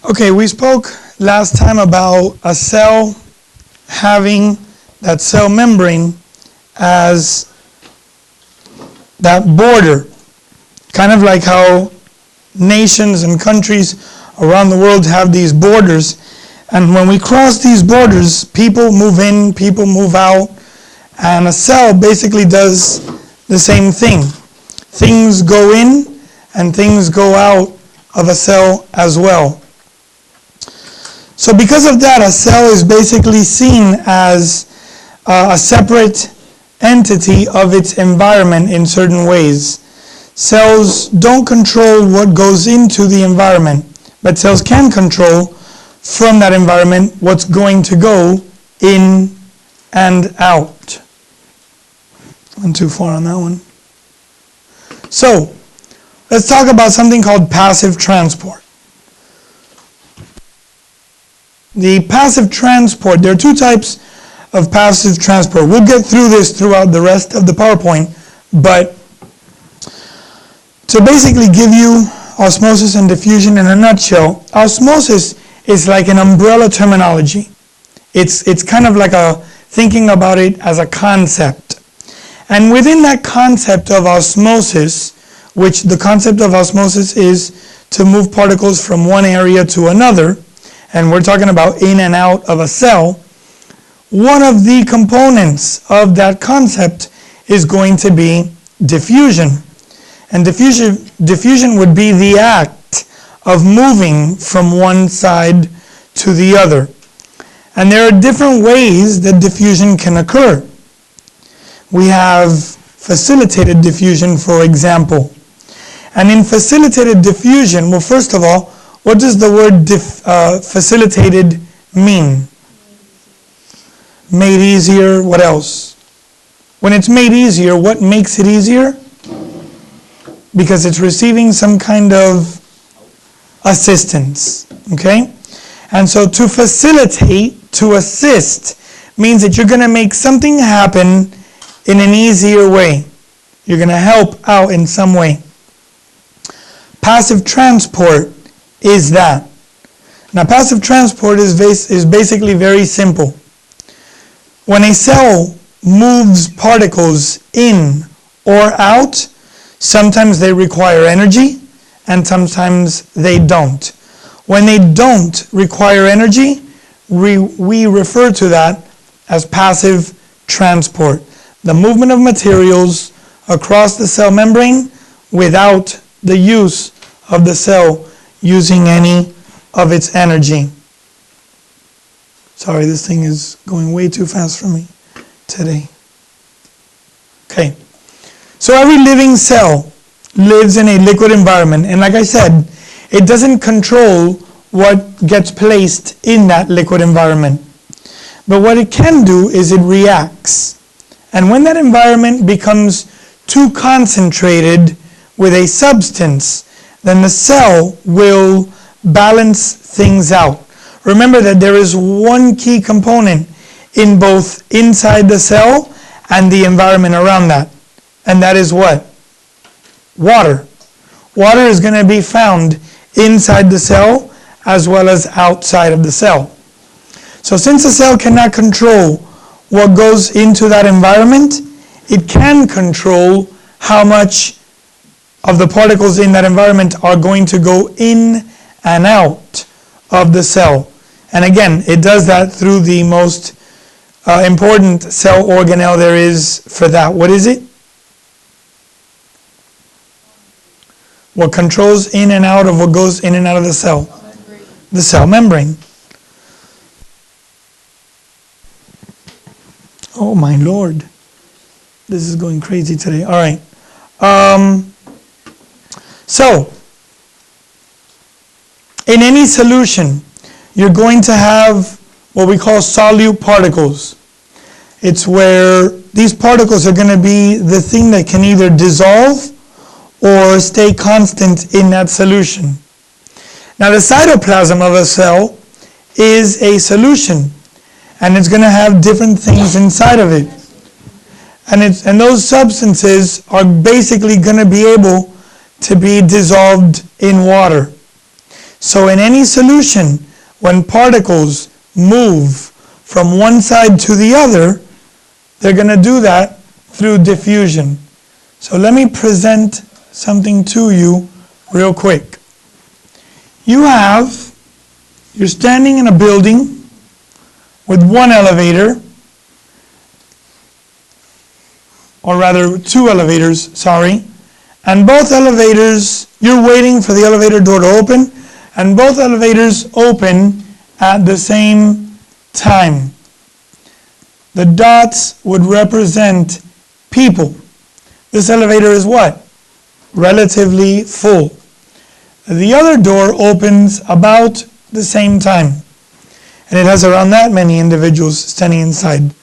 Okay, we spoke last time about a cell having that cell membrane as that border, kind of like how nations and countries around the world have these borders. And when we cross these borders, people move in, people move out, and a cell basically does the same thing. Things go in and things go out of a cell as well. So because of that, a cell is basically seen as a separate entity of its environment in certain ways. Cells don't control what goes into the environment, but cells can control from that environment what's going to go in and out. Went too far on that one. So, let's talk about something called passive transport. The passive transport, there are two types of passive transport. We'll get through this throughout the rest of the PowerPoint, but to basically give you osmosis and diffusion in a nutshell, osmosis is like an umbrella terminology. It's kind of like thinking about it as a concept. And within that concept of osmosis, which the concept of osmosis is to move particles from one area to another, and we're talking about in and out of a cell, one of the components of that concept is going to be diffusion. And diffusion would be the act of moving from one side to the other. And there are different ways that diffusion can occur. We have facilitated diffusion, for example. And in facilitated diffusion, well, first of all, what does the word facilitated mean? Made easier, what else? When it's made easier, what makes it easier? Because it's receiving some kind of assistance, okay? And so to facilitate, to assist, means that you're going to make something happen in an easier way. You're going to help out in some way. Passive transport is that. Now, passive transport is basically very simple. When a cell moves particles in or out, sometimes they require energy and sometimes they don't. When they don't require energy, we refer to that as passive transport. The movement of materials across the cell membrane without the use of the cell using any of its energy. Sorry, this thing is going way too fast for me today. Okay, so every living cell lives in a liquid environment, and like I said, it doesn't control what gets placed in that liquid environment. But what it can do is it reacts. And when that environment becomes too concentrated with a substance, then the cell will balance things out. Remember that there is one key component in both inside the cell and the environment around that. And that is what? Water. Water is going to be found inside the cell as well as outside of the cell. So since the cell cannot control what goes into that environment, it can control how much of the particles in that environment are going to go in and out of the cell. And again, it does that through the most important cell organelle there is for that. What is it? What controls in and out of what goes in and out of the cell? The cell membrane. Oh my Lord. This is going crazy today. All right. So, in any solution, you're going to have what we call solute particles. It's where these particles are going to be the thing that can either dissolve or stay constant in that solution. Now, the cytoplasm of a cell is a solution, and it's going to have different things inside of it. And those substances are basically going to be able to be dissolved in water. So in any solution, when particles move from one side to the other, they're going to do that through diffusion. So let me present something to you real quick. You're standing in a building with one elevator, or rather two elevators, sorry, and both elevators, you're waiting for the elevator door to open, and both elevators open at the same time. The dots would represent people. This elevator is what? Relatively full. The other door opens about the same time, and it has around that many individuals standing inside.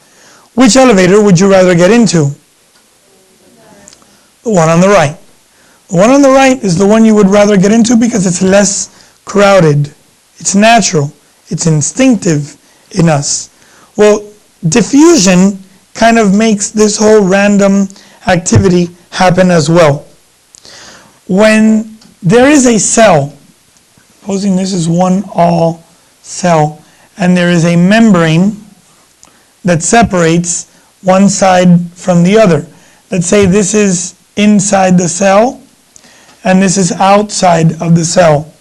Which elevator would you rather get into? The one on the right. The one on the right is the one you would rather get into because it's less crowded. It's natural. It's instinctive in us. Well, diffusion kind of makes this whole random activity happen as well. When there is a cell, supposing this is one all cell, and there is a membrane that separates one side from the other. Let's say this is inside the cell, and this is outside of the cell.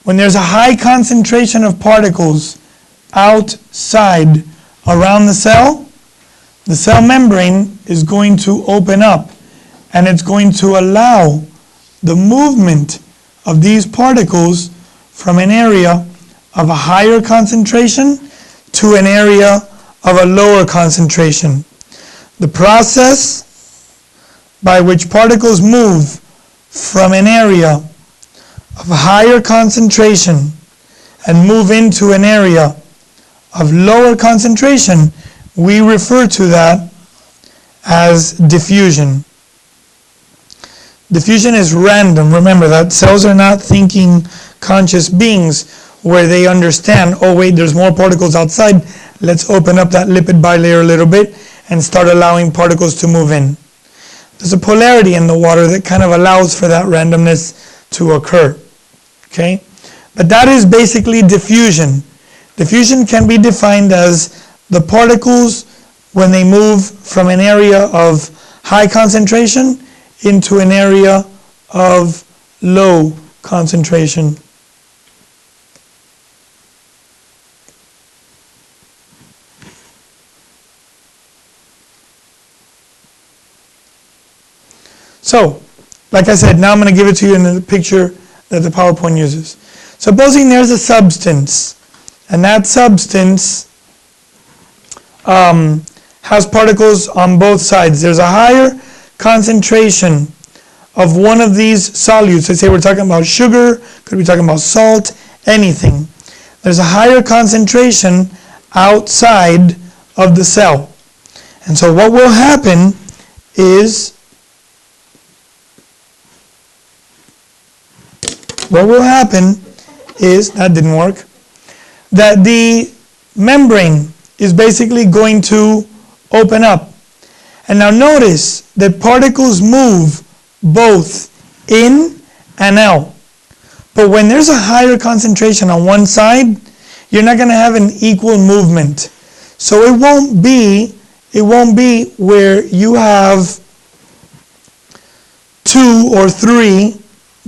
When there's a high concentration of particles outside around the cell membrane is going to open up, and it's going to allow the movement of these particles from an area of a higher concentration to an area of a lower concentration. The process by which particles move from an area of higher concentration and move into an area of lower concentration, we refer to that as diffusion. Diffusion is random. Remember that cells are not thinking conscious beings where they understand, oh wait, there's more particles outside, let's open up that lipid bilayer a little bit and start allowing particles to move in. There's a polarity in the water that kind of allows for that randomness to occur. Okay? But that is basically diffusion. Diffusion can be defined as the particles when they move from an area of high concentration into an area of low concentration. So, like I said, now I'm going to give it to you in the picture that the PowerPoint uses. Supposing there's a substance, and that substance has particles on both sides. There's a higher concentration of one of these solutes. Let's say we're talking about sugar, could be talking about salt, anything. There's a higher concentration outside of the cell. And so what will happen is that didn't work, that the membrane is basically going to open up. And now notice that particles move both in and out. But when there's a higher concentration on one side, you're not going to have an equal movement. So it won't be where you have 2 or 3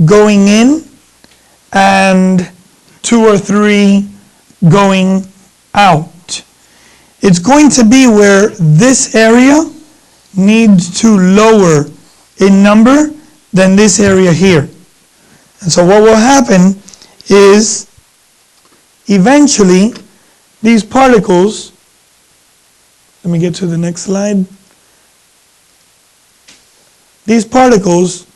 going in and 2 or 3 going out. It's going to be where this area needs to lower in number than this area here. And so what will happen is eventually these particles, let me get to the next slide. These particles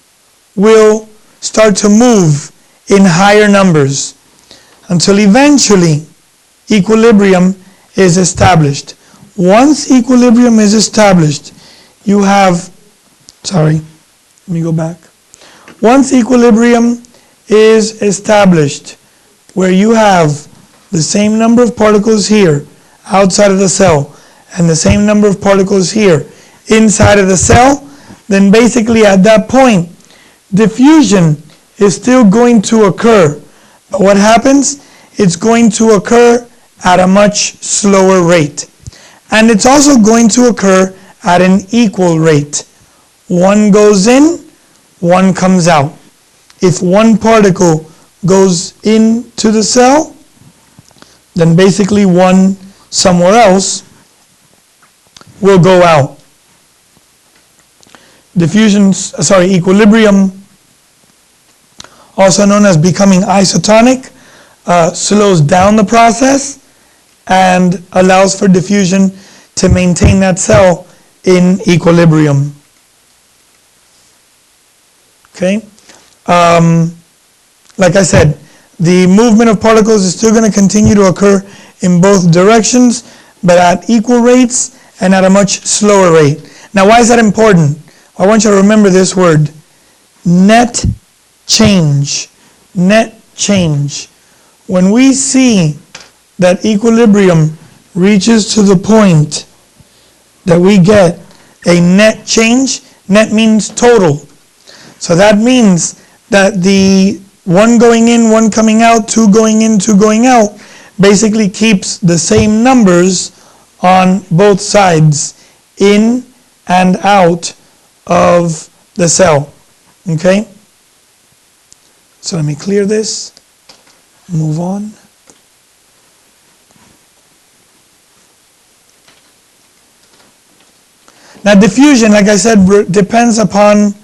will start to move in higher numbers until eventually equilibrium is established. Once equilibrium is established, you have, Once equilibrium is established, where you have the same number of particles here outside of the cell and the same number of particles here inside of the cell, then basically at that point, diffusion is still going to occur, But what happens? It's going to occur at a much slower rate. And it's also going to occur at an equal rate. One goes in, one comes out. If one particle goes into the cell, then basically one somewhere else will go out. Equilibrium, also known as becoming isotonic, slows down the process and allows for diffusion to maintain that cell in equilibrium. Okay? Like I said, the movement of particles is still going to continue to occur in both directions, but at equal rates and at a much slower rate. Now, why is that important? I want you to remember this word, net change. Net change. When we see that equilibrium reaches to the point that we get a net change, net means total. So that means that the one going in, one coming out, two going in, two going out, basically keeps the same numbers on both sides, in and out of the cell. Okay? So let me clear this, move on. Now diffusion, like I said, depends upon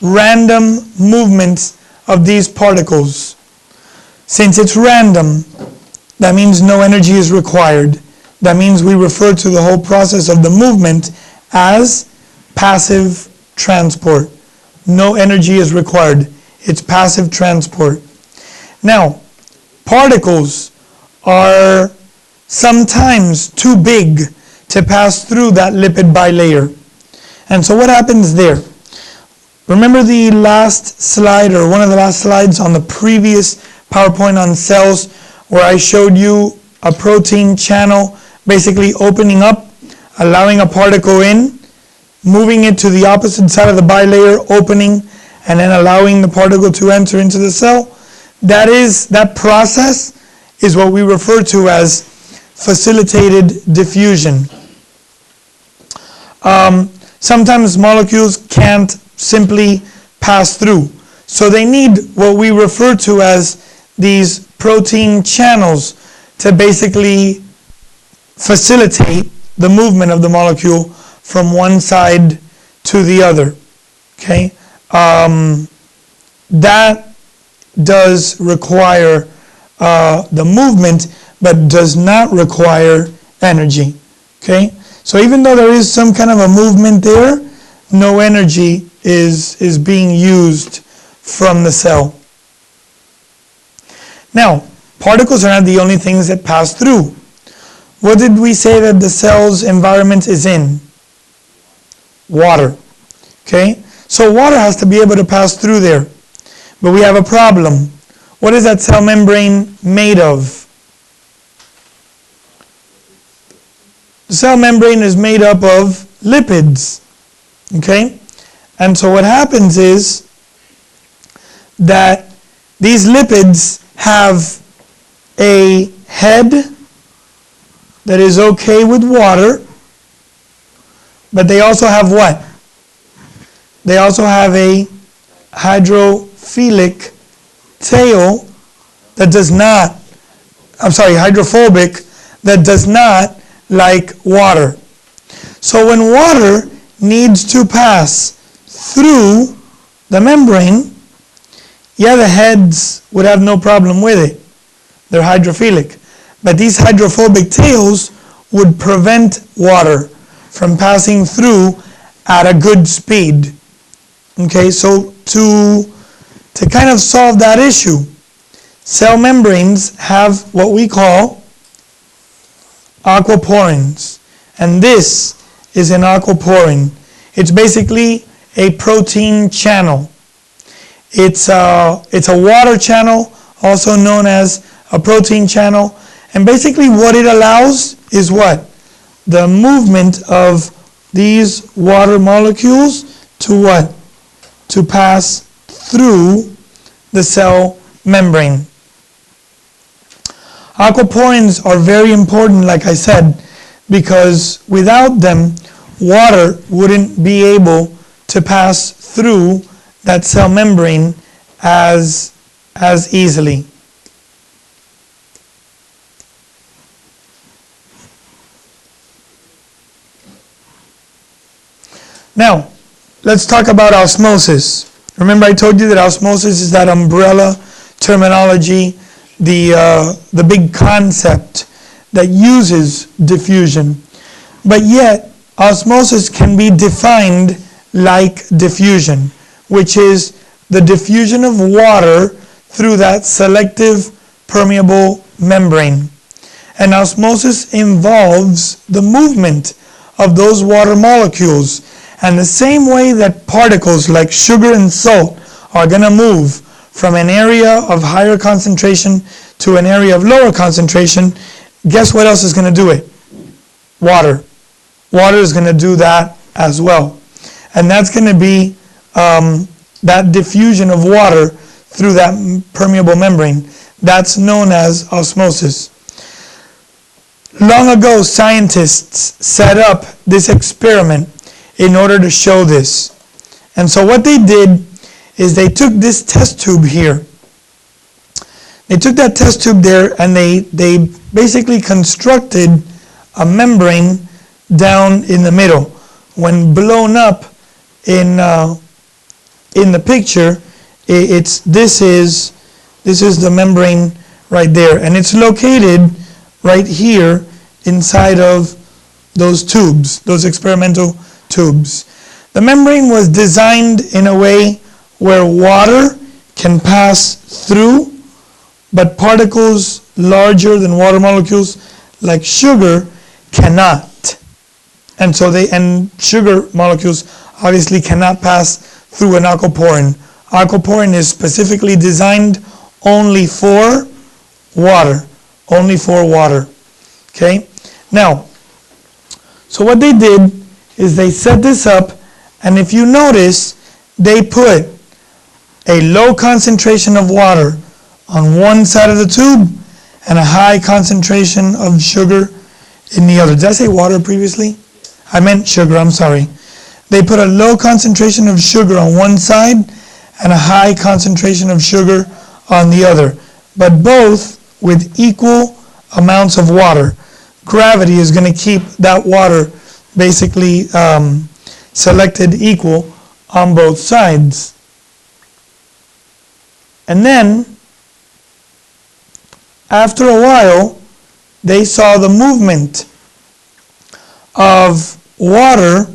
random movements of these particles. Since it's random, that means no energy is required. That means we refer to the whole process of the movement as passive transport. No energy is required. It's passive transport. Now, particles are sometimes too big to pass through that lipid bilayer. And so what happens there? Remember the last slide, or one of the last slides on the previous PowerPoint on cells, where I showed you a protein channel basically opening up, allowing a particle in, moving it to the opposite side of the bilayer, opening, and then allowing the particle to enter into the cell? That process is what we refer to as facilitated diffusion. Sometimes molecules can't simply pass through. So they need what we refer to as these protein channels to basically facilitate the movement of the molecule from one side to the other. Okay? That does require the movement, but does not require energy. Okay? So even though there is some kind of a movement there, no energy is being used from the cell. Now, particles are not the only things that pass through. What did we say that the cell's environment is in? Water. Okay? So water has to be able to pass through there. But we have a problem. What is that cell membrane made of? The cell membrane is made up of lipids. Okay? And so what happens is that these lipids have a head that is okay with water, but they also have what? They also have a hydrophilic tail that does not, hydrophobic, that does not like water. So when water needs to pass through the membrane, the heads would have no problem with it. They're hydrophilic. But these hydrophobic tails would prevent water from passing through at a good speed. Okay, so to kind of solve that issue, cell membranes have what we call aquaporins. And this is an aquaporin. It's basically a protein channel. It's a water channel, also known as a protein channel. And basically what it allows is what? The movement of these water molecules to what? To pass through the cell membrane. Aquaporins are very important, like I said, because without them, water wouldn't be able to pass through that cell membrane as easily. Now, let's talk about osmosis. Remember I told you that osmosis is that umbrella terminology, the big concept that uses diffusion. But yet, osmosis can be defined like diffusion, which is the diffusion of water through that selective permeable membrane. And osmosis involves the movement of those water molecules. And the same way that particles like sugar and salt are going to move from an area of higher concentration to an area of lower concentration, guess what else is going to do it? Water. Water is going to do that as well. And that's going to be that diffusion of water through that permeable membrane. That's known as osmosis. Long ago, scientists set up this experiment in order to show this. And so what they did is they took this test tube here. They took that test tube there and they basically constructed a membrane down in the middle. When blown up in the picture, this is the membrane right there, and it's located right here inside of those tubes, those experimental tubes. The membrane was designed in a way where water can pass through, but particles larger than water molecules like sugar cannot. And so sugar molecules obviously cannot pass through an aquaporin. Aquaporin is specifically designed only for water. Only for water. Okay? Now, so what they did is they set this up, and if you notice, they put a low concentration of water on one side of the tube and a high concentration of sugar in the other. Did I say water previously? I meant sugar, I'm sorry. They put a low concentration of sugar on one side and a high concentration of sugar on the other, but both with equal amounts of water. Gravity is going to keep that water basically selected equal on both sides. And then, after a while, they saw the movement of water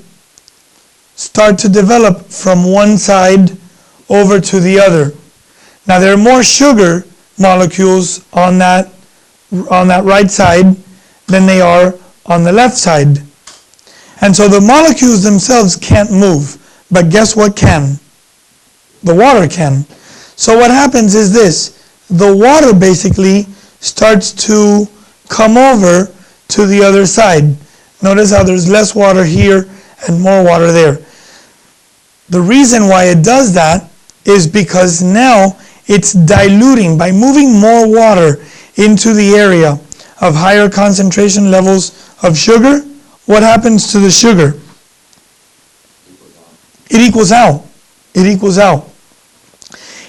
start to develop from one side over to the other. Now there are more sugar molecules on that right side than they are on the left side. And so the molecules themselves can't move, but guess what can? The water can. So what happens is this: the water basically starts to come over to the other side. Notice how there's less water here and more water there. The reason why it does that is because now it's diluting. By moving more water into the area of higher concentration levels of sugar, what happens to the sugar? It equals out. It equals out.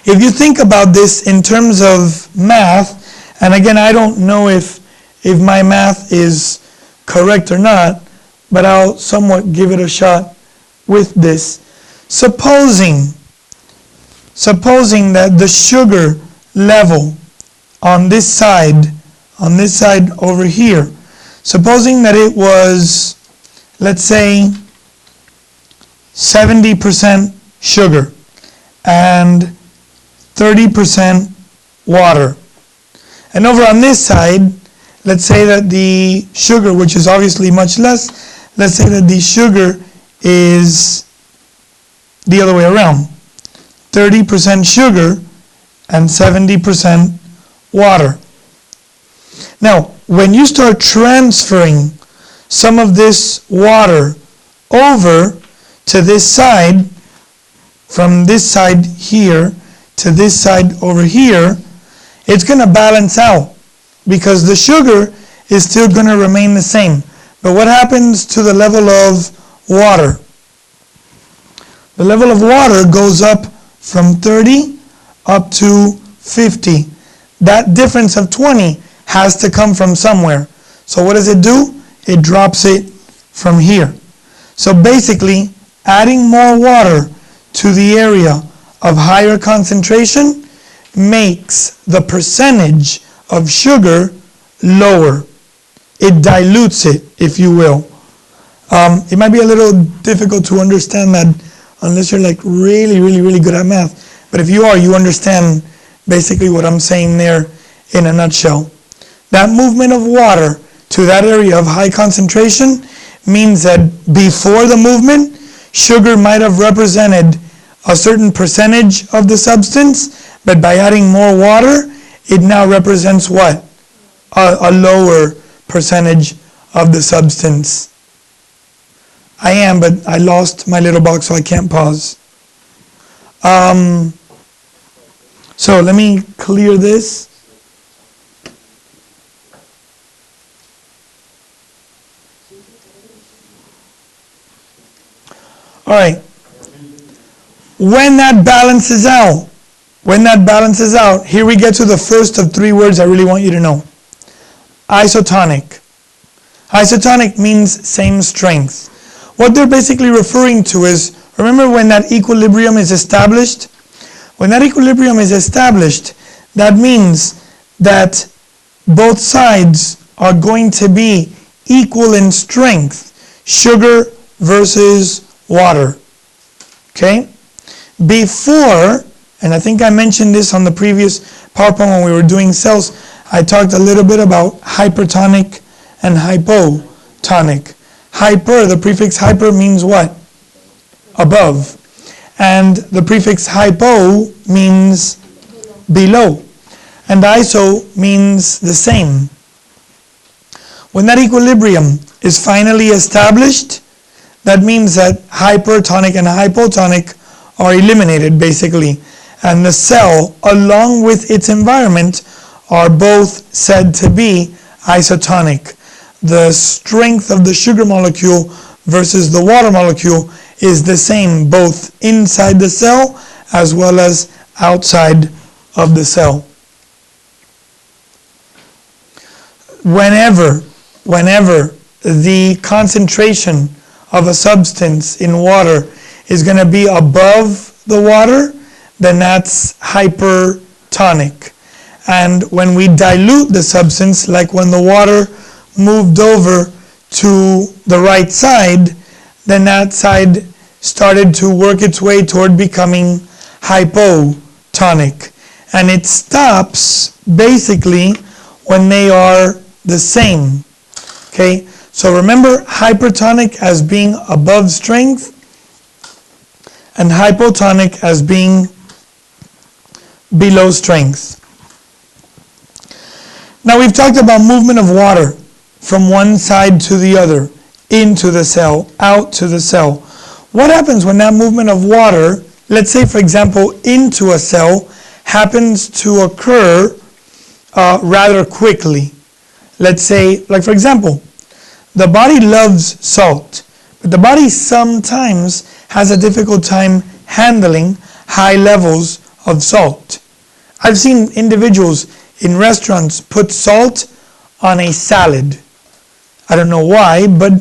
If you think about this in terms of math, and again, I don't know if my math is correct or not, but I'll somewhat give it a shot with this. Supposing that the sugar level on this side over here, supposing that it was, let's say, 70% sugar and 30% water. And over on this side, let's say that the sugar, which is obviously much less, let's say that the sugar is the other way around. 30% sugar and 70% water. Now, when you start transferring some of this water over to this side, from this side here to this side over here, it's going to balance out. because the sugar is still going to remain the same. But what happens to the level of water? The level of water goes up from 30 up to 50. That difference of 20 has to come from somewhere. So what does it do? It drops it from here. So basically, adding more water to the area of higher concentration makes the percentage of sugar lower. It dilutes it, if you will. It might be a little difficult to understand that unless you're like really good at math. But if you are, you understand basically what I'm saying there in a nutshell. That movement of water to that area of high concentration means that before the movement, sugar might have represented a certain percentage of the substance, but by adding more water, it now represents what? A lower percentage of the substance. I am, but I lost my little box, so I can't pause. So let me clear this. All right. When that balances out, here we get to the first of three words I really want you to know. Isotonic. Isotonic means same strength. What they're basically referring to is, remember when that equilibrium is established? When that equilibrium is established, that means that both sides are going to be equal in strength. Sugar versus water. Okay? Before, and I think I mentioned this on the previous PowerPoint when we were doing cells, I talked a little bit about hypertonic and hypotonic. Hyper, the prefix hyper means what? Above. And the prefix hypo means below. And iso means the same. When that equilibrium is finally established, that means that hypertonic and hypotonic are eliminated basically. And the cell, along with its environment, are both said to be isotonic. The strength of the sugar molecule versus the water molecule is the same both inside the cell as well as outside of the cell. Whenever the concentration of a substance in water is going to be above the water, then that's hypertonic. And when we dilute the substance, like when the water moved over to the right side, then that side started to work its way toward becoming hypotonic. And it stops basically when they are the same. Okay, so remember hypertonic as being above strength and hypotonic as being below strength. Now we've talked about movement of water from one side to the other, into the cell, out to the cell. What happens when that movement of water, let's say for example, into a cell, happens to occur rather quickly? Let's say, like for example, the body loves salt, but the body sometimes has a difficult time handling high levels of salt. I've seen individuals in restaurants put salt on a salad. I don't know why, but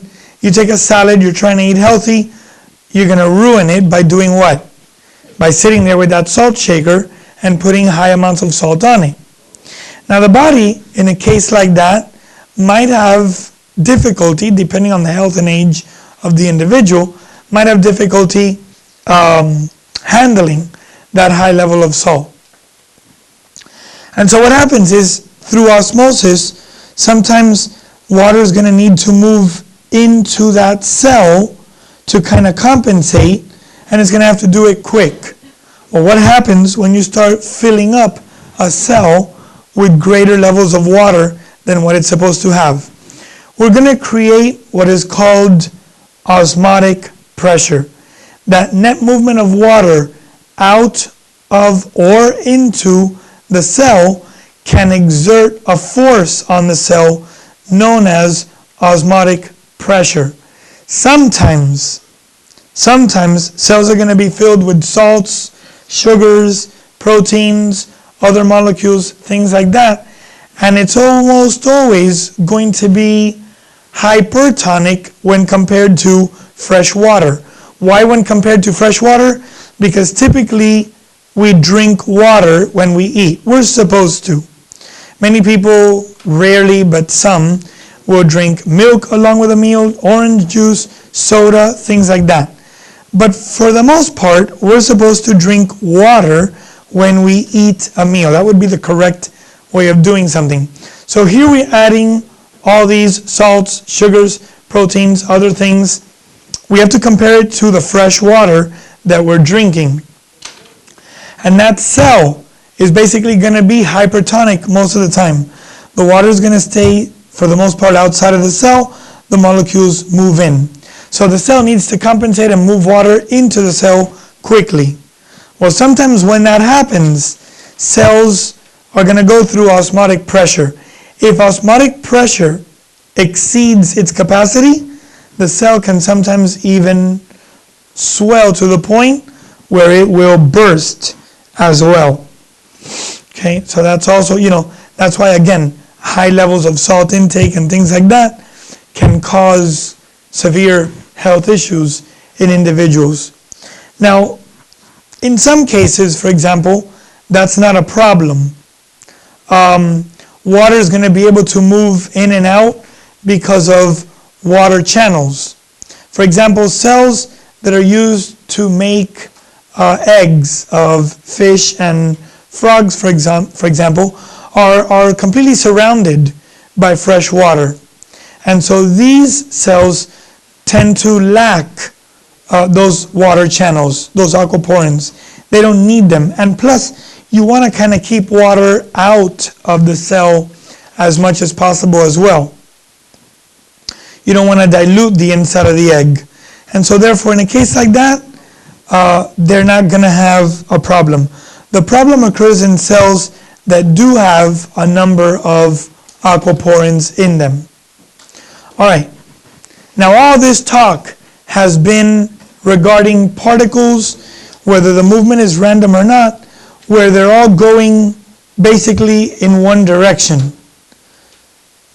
you take a salad, you're trying to eat healthy, you're going to ruin it by doing what? By sitting there with that salt shaker and putting high amounts of salt on it. Now the body, in a case like that, might have difficulty, depending on the health and age of the individual, might have difficulty handling that high level of salt. And so what happens is, through osmosis, sometimes water is going to need to move into that cell to kind of compensate, and it's going to have to do it quick. Well, what happens when you start filling up a cell with greater levels of water than what it's supposed to have? We're going to create what is called osmotic pressure. That net movement of water out of or into the cell can exert a force on the cell known as osmotic pressure. Sometimes cells are going to be filled with salts, sugars, proteins, other molecules, things like that, and it's almost always going to be hypertonic when compared to fresh water. Why when compared to fresh water? Because typically we drink water when we eat. We're supposed to. Many people, rarely, but some, will drink milk along with a meal, orange juice, soda, things like that. But for the most part, we're supposed to drink water when we eat a meal. That would be the correct way of doing something. So here we're adding all these salts, sugars, proteins, other things. We have to compare it to the fresh water that we're drinking. And that cell is basically going to be hypertonic most of the time. The water is going to stay, for the most part, outside of the cell. The molecules move in. So the cell needs to compensate and move water into the cell quickly. Well, sometimes when that happens, cells are going to go through osmotic pressure. If osmotic pressure exceeds its capacity, the cell can sometimes even swell to the point where it will burst as well. Okay, so that's also, that's why, again, high levels of salt intake and things like that can cause severe health issues in individuals. Now, in some cases, for example, that's not a problem. Water is going to be able to move in and out because of water channels. For example, cells that are used to make eggs of fish and frogs, for example, are completely surrounded by fresh water. And so these cells tend to lack those water channels, those aquaporins. They don't need them. And plus, you want to kind of keep water out of the cell as much as possible as well. You don't want to dilute the inside of the egg. And so therefore, in a case like that, they're not going to have a problem. The problem occurs in cells that do have a number of aquaporins in them. All right. Now, all this talk has been regarding particles, whether the movement is random or not, where they're all going basically in one direction.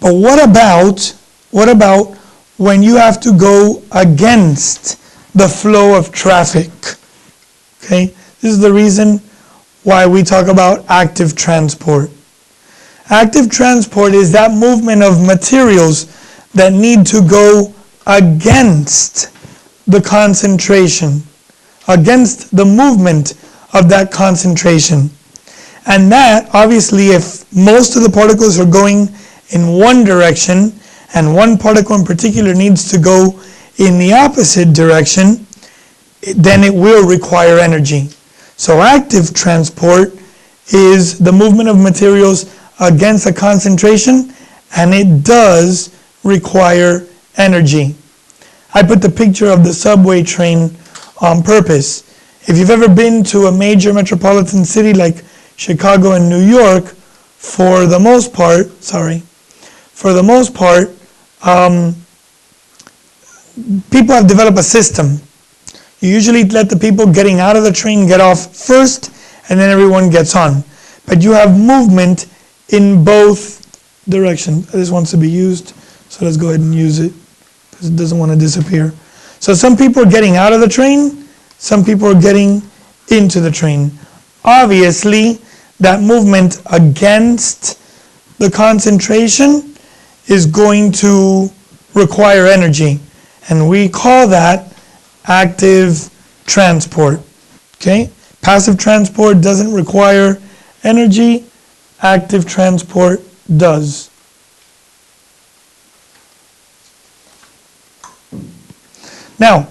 But what about when you have to go against the flow of traffic? Okay, this is the reason why we talk about active transport. Active transport is that movement of materials that need to go against the concentration, against the movement of that concentration. And that, obviously, if most of the particles are going in one direction, and one particle in particular needs to go in the opposite direction, then it will require energy. So active transport is the movement of materials against a concentration, and it does require energy. I put the picture of the subway train on purpose. If you've ever been to a major metropolitan city like Chicago and New York, for the most part, people have developed a system. You usually let the people getting out of the train get off first, and then everyone gets on. But you have movement in both directions. This wants to be used, so let's go ahead and use it, because it doesn't want to disappear. So some people are getting out of the train, some people are getting into the train. Obviously, that movement against the concentration is going to require energy, and we call that active transport. Okay? Passive transport doesn't require energy, active transport does. Now,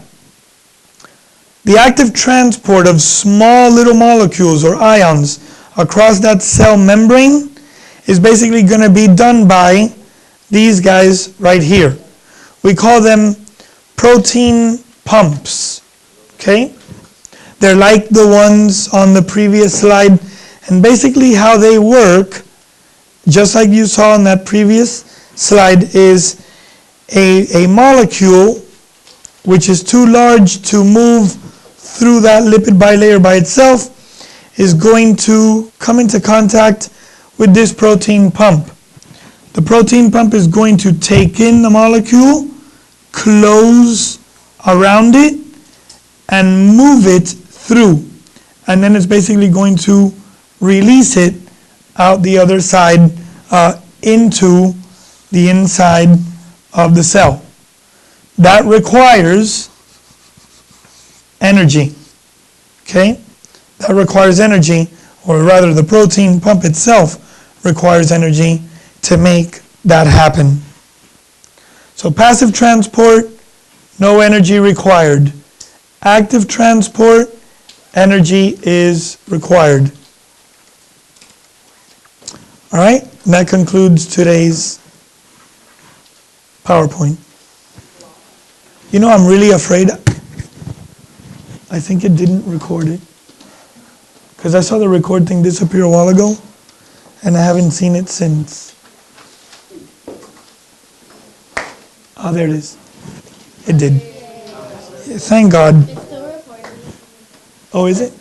the active transport of small little molecules or ions across that cell membrane is basically going to be done by these guys right here. We call them protein pumps. Okay? They're like the ones on the previous slide, and basically how they work just like you saw on that previous slide, is a molecule which is too large to move through that lipid bilayer by itself, is going to come into contact with this protein pump. The protein pump is going to take in the molecule, close around it, and move it through. And then it's basically going to release it out the other side into the inside of the cell. That requires energy, okay? That requires energy, or rather the protein pump itself requires energy to make that happen. So passive transport, no energy required. Active transport, energy is required. All right, and that concludes today's PowerPoint. You know, I'm really afraid. I think it didn't record it. Because I saw the record thing disappear a while ago, and I haven't seen it since. Oh, there it is. It did. Thank God. It's still recording. Oh, is it?